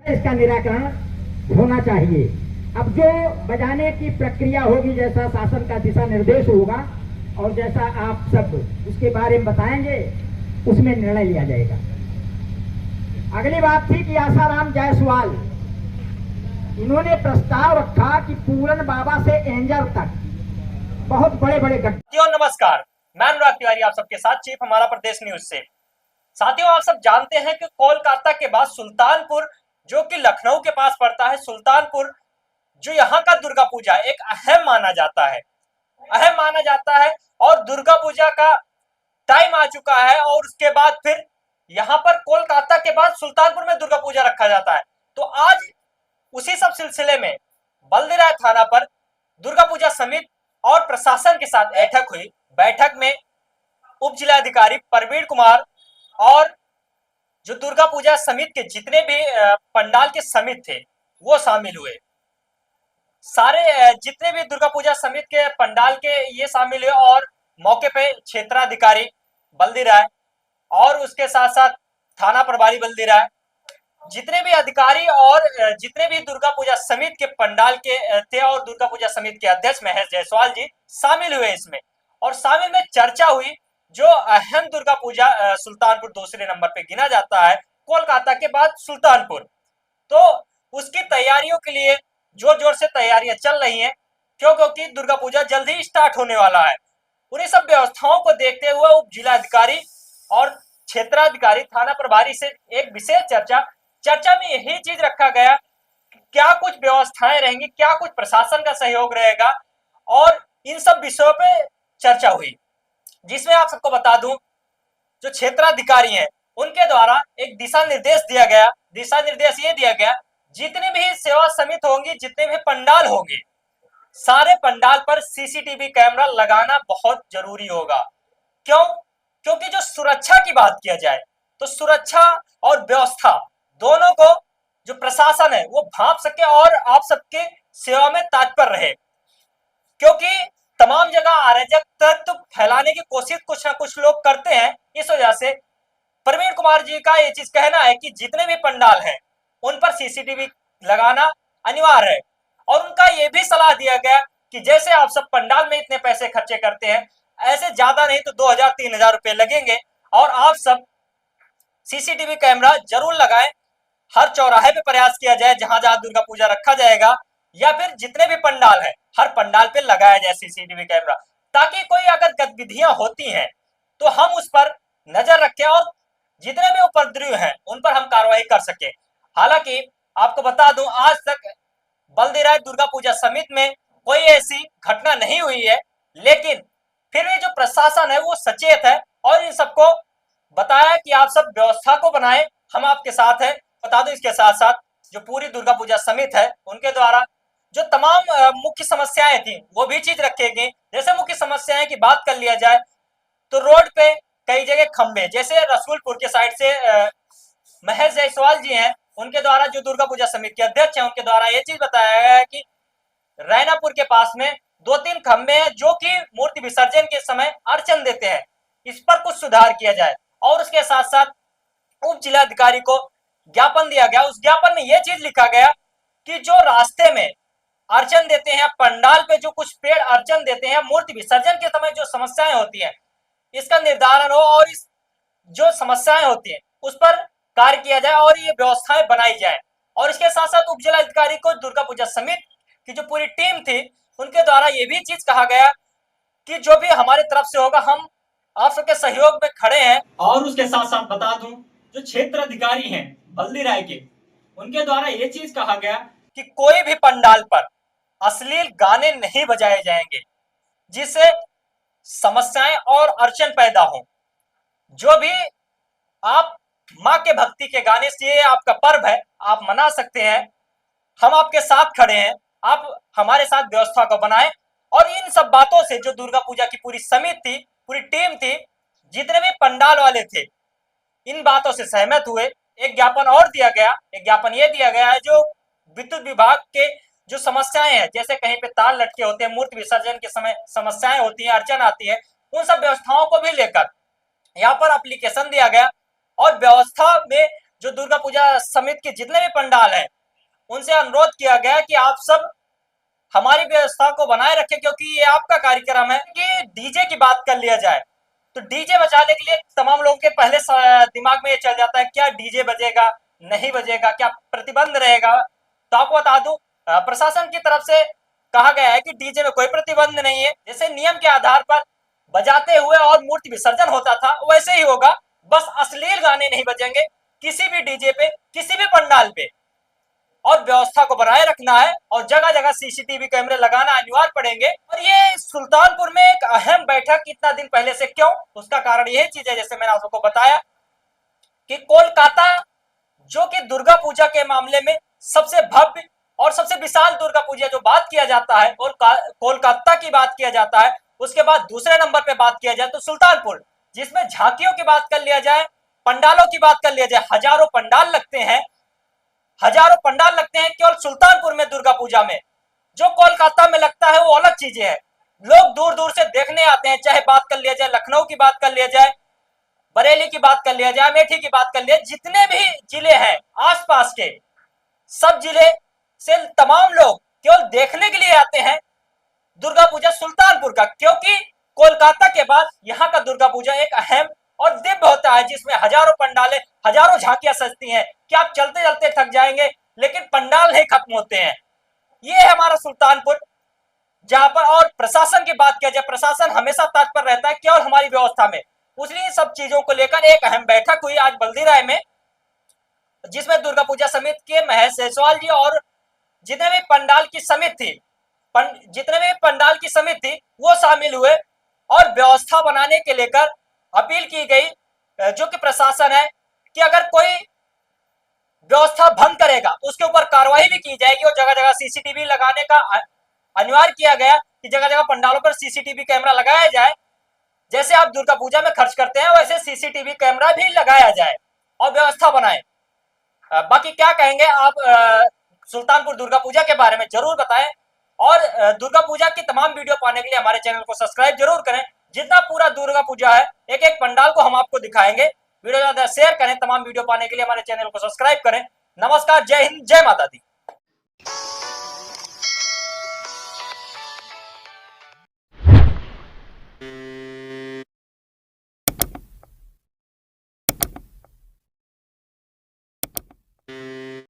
इसका निराकरण होना चाहिए। अब जो बजाने की प्रक्रिया होगी, जैसा शासन का दिशा निर्देश होगा और जैसा आप सब उसके बारे में बताएंगे, उसमें निर्णय लिया जाएगा। अगली बात थी कि आसाराम जायसवाल, इन्होंने प्रस्ताव रखा कि पूरन बाबा से एंजर तक बहुत बड़े बड़े साथियों नमस्कार, मैं अनुराग तिवारी आप सबके साथ चीफ हमारा प्रदेश न्यूज से। साथियों, आप सब जानते हैं कि कोलकाता के बाद सुल्तानपुर, जो कि लखनऊ के पास पड़ता है, सुल्तानपुर जो यहाँ का दुर्गा पूजा एक अहम माना जाता है, और दुर्गा पूजा का टाइम आ चुका है। और उसके बाद फिर यहाँ पर कोलकाता के बाद सुल्तानपुर में दुर्गा पूजा रखा जाता है। तो आज उसी सब सिलसिले में बल्दीराय थाना पर दुर्गा पूजा समिति और प्रशासन के साथ बैठक हुई। बैठक में उप जिलाधिकारी प्रवीण कुमार और जो दुर्गा पूजा समिति के जितने भी पंडाल के समिति थे वो शामिल हुए। सारे जितने भी दुर्गा पूजा समिति के पंडाल के ये शामिल हुए और मौके पे क्षेत्राधिकारी बल्दीराय और उसके साथ साथ थाना प्रभारी बल्दीराय, जितने भी अधिकारी और जितने भी दुर्गा पूजा समिति के पंडाल के थे और दुर्गा पूजा समिति के अध्यक्ष महेश जायसवाल जी शामिल हुए इसमें। और शामिल में चर्चा हुई जो अहम दुर्गा पूजा सुल्तानपुर दूसरे नंबर पे गिना जाता है कोलकाता के बाद सुल्तानपुर। तो उसकी तैयारियों के लिए जोर जोर से तैयारियां चल रही हैं, क्योंकि दुर्गा पूजा जल्द ही स्टार्ट होने वाला है। उन्हीं सब व्यवस्थाओं को देखते हुए उप जिलाधिकारी और क्षेत्राधिकारी थाना प्रभारी से एक विशेष चर्चा में यही चीज रखा गया, क्या कुछ व्यवस्थाएं रहेंगी, क्या कुछ प्रशासन का सहयोग रहेगा, और इन सब विषयों पे चर्चा हुई। जिसमें आप सबको बता दूं, जो क्षेत्राधिकारी हैं उनके द्वारा एक दिशा निर्देश दिया गया। दिशा निर्देश ये दिया गया, जितनी भी सेवा समिति होंगी, जितने भी पंडाल होंगे, सारे पंडाल पर सीसीटीवी कैमरा लगाना बहुत जरूरी होगा। क्यों? क्योंकि जो सुरक्षा की बात किया जाए तो सुरक्षा और व्यवस्था दोनों को जो प्रशासन है वो भांप सके और आप सबके सेवा में तत्पर रहे। क्योंकि तमाम जगह अराजक तत्व फैलाने की कोशिश कुछ ना कुछ लोग करते हैं। इस वजह से प्रवीण कुमार जी का ये चीज कहना है कि जितने भी पंडाल हैं उन पर सीसीटीवी लगाना अनिवार्य है। और उनका ये भी सलाह दिया गया कि जैसे आप सब पंडाल में इतने पैसे खर्चे करते हैं, ऐसे ज्यादा नहीं तो 2000-3000 रुपए लगेंगे और आप सब सीसीटीवी कैमरा जरूर लगाएं। हर चौराहे पे प्रयास किया जाए जहां जहां दुर्गा पूजा रखा जाएगा, या फिर जितने भी पंडाल है हर पंडाल पे लगाया जाए सीसीटीवी कैमरा, ताकि कोई अगर गतिविधियां होती हैं तो हम उस पर नजर रखें और जितने भी उपद्रवी हैं उन पर हम कार्रवाई कर सके। हालांकि आपको बता दूं, आज तक बल्दीराय दुर्गा पूजा समिति में कोई ऐसी घटना नहीं हुई है, लेकिन फिर भी जो प्रशासन है वो सचेत है और इन सबको बताया कि आप सब व्यवस्था को बनाएं, हम आपके साथ हैं। बता दूं, इसके साथ साथ जो पूरी दुर्गा पूजा समिति है उनके द्वारा जो तमाम मुख्य समस्याएं थी वो भी चीज रखेगी। जैसे मुख्य समस्याएं की बात कर लिया जाए तो रोड पे कई जगह खंबे, जैसे रसूलपुर के साइड से महेश जायसवाल जी हैं, उनके द्वारा जो दुर्गा पूजा समिति के अध्यक्ष हैं उनके द्वारा ये चीज बताया गया है कि रैनापुर के पास में 2-3 खंबे हैं जो कि मूर्ति विसर्जन के समय अड़चन देते हैं, इस पर कुछ सुधार किया जाए। और उसके साथ साथ उप जिलाधिकारी को ज्ञापन दिया गया। उस ज्ञापन में यह चीज लिखा गया कि जो रास्ते में अड़चन देते हैं, पंडाल पे जो कुछ पेड़ अड़चन देते हैं, मूर्ति विसर्जन के समय जो समस्याएं होती हैं इसका निर्धारण हो और इस जो समस्याएं होती हैं उस पर कार्य किया जाए और ये व्यवस्थाएं बनाई जाए। और इसके साथ साथ उप जिलाधिकारी को दुर्गा पूजा समिति की जो पूरी टीम थी उनके द्वारा ये भी चीज कहा गया कि जो भी हमारी तरफ से होगा हम आप सबके सहयोग में खड़े हैं। और उसके साथ साथ बता दूं, जो क्षेत्र अधिकारी हैं बल्दीराय के, उनके द्वारा ये चीज कहा गया कि कोई भी पंडाल पर अश्लील गाने नहीं बजाए जाएंगे जिससे समस्याएं और अड़चन पैदा हो। जो भी आप माँ के भक्ति के गाने से, ये आपका पर्व है, आप मना सकते हैं, हम आपके साथ खड़े हैं, आप हमारे साथ व्यवस्था को बनाएं। और इन सब बातों से जो दुर्गा पूजा की पूरी समिति थी, पूरी टीम थी, जितने भी पंडाल वाले थे, इन बातों से सहमत हुए। एक ज्ञापन और दिया गया, एक ज्ञापन ये दिया गया है जो विद्युत विभाग के जो समस्याएं हैं, जैसे कहीं पे तार लटके होते हैं, मूर्ति विसर्जन के समय समस्याएं होती हैं, अड़चन आती है, उन सब व्यवस्थाओं को भी लेकर यहाँ पर एप्लीकेशन दिया गया और व्यवस्था में जो दुर्गा पूजा समिति के जितने भी पंडाल हैं उनसे अनुरोध किया गया कि आप सब हमारी व्यवस्था को बनाए रखें, क्योंकि ये आपका कार्यक्रम है। कि डीजे की बात कर लिया जाए तो डीजे बजाने के लिए तमाम लोगों के पहले दिमाग में ये चल जाता है क्या डीजे बजेगा, नहीं बजेगा, क्या प्रतिबंध रहेगा। तो आपको बता दूं प्रशासन की तरफ से कहा गया है कि डीजे में कोई प्रतिबंध नहीं है। जैसे नियम के आधार पर बजाते हुए और मूर्ति विसर्जन होता था वैसे ही होगा, बस अश्लील गाने नहीं बजेंगे किसी भी डीजे पे, किसी भी पंडाल पे। और व्यवस्था को बनाए रखना है और जगह जगह सीसीटीवी कैमरे लगाना अनिवार्य पड़ेंगे। और ये सुल्तानपुर में एक अहम बैठक इतना दिन पहले से क्यों, उसका कारण यही चीज है जैसे मैंने आपको बताया कि कोलकाता जो कि दुर्गा पूजा के मामले में सबसे भव्य और सबसे विशाल दुर्गा पूजा जो बात किया जाता है और कोलकाता की बात किया जाता है, उसके बाद दूसरे नंबर पे बात किया जाए तो सुल्तानपुर, जिसमें झांकियों की बात कर लिया जाए, पंडालों की बात कर लिया जाए, हजारों पंडाल लगते हैं, हजारों पंडाल लगते हैं केवल सुल्तानपुर में दुर्गा पूजा में। जो कोलकाता में लगता है वो अलग चीजें हैं, लोग दूर दूर से देखने आते हैं। चाहे बात कर लिया जाए लखनऊ की बात कर लिया जाए, बरेली की बात कर लिया जाए, अमेठी की बात कर लिया, जितने भी जिले हैं आसपास के सब जिले से तमाम लोग केवल देखने के लिए आते हैं दुर्गा पूजा सुल्तानपुर का, क्योंकि कोलकाता के बाद यहाँ का दुर्गा पूजा एक अहम और दिव्य होता है जिसमें हजारों पंडालें, हजारों झांकियां सजती हैं कि आप चलते चलते थक जाएंगे लेकिन पंडाल नहीं खत्म होते हैं। ये है हमारा सुल्तानपुर, जहां पर और प्रशासन की बात किया जाए, प्रशासन हमेशा तत्पर रहता है केवल हमारी व्यवस्था में। इसलिए सब चीजों को लेकर एक अहम बैठक हुई आज बल्दीराय में, जिसमें दुर्गा पूजा समिति के महेश जायसवाल जी और जितने भी पंडाल की समिति थी वो शामिल हुए और व्यवस्था बनाने के लेकर अपील की गई जो कि प्रशासन है कि अगर कोई व्यवस्था भंग करेगा उसके ऊपर कार्रवाई भी की जाएगी। और जगह जगह सीसीटीवी लगाने का अनिवार्य किया गया कि जगह जगह पंडालों पर सीसीटीवी कैमरा लगाया जाए। जैसे आप दुर्गा पूजा में खर्च करते हैं वैसे सीसीटीवी कैमरा भी लगाया जाए और व्यवस्था बनाए। बाकी क्या कहेंगे आप सुल्तानपुर दुर्गा पूजा के बारे में जरूर बताएं और दुर्गा पूजा की तमाम वीडियो पाने के लिए हमारे चैनल को सब्सक्राइब जरूर करें। जितना पूरा दुर्गा पूजा है एक एक पंडाल को हम आपको दिखाएंगे। वीडियो ज्यादा शेयर करें, तमाम वीडियो पाने के लिए हमारे चैनल को सब्सक्राइब करें। नमस्कार, जय हिंद, जय माता दी।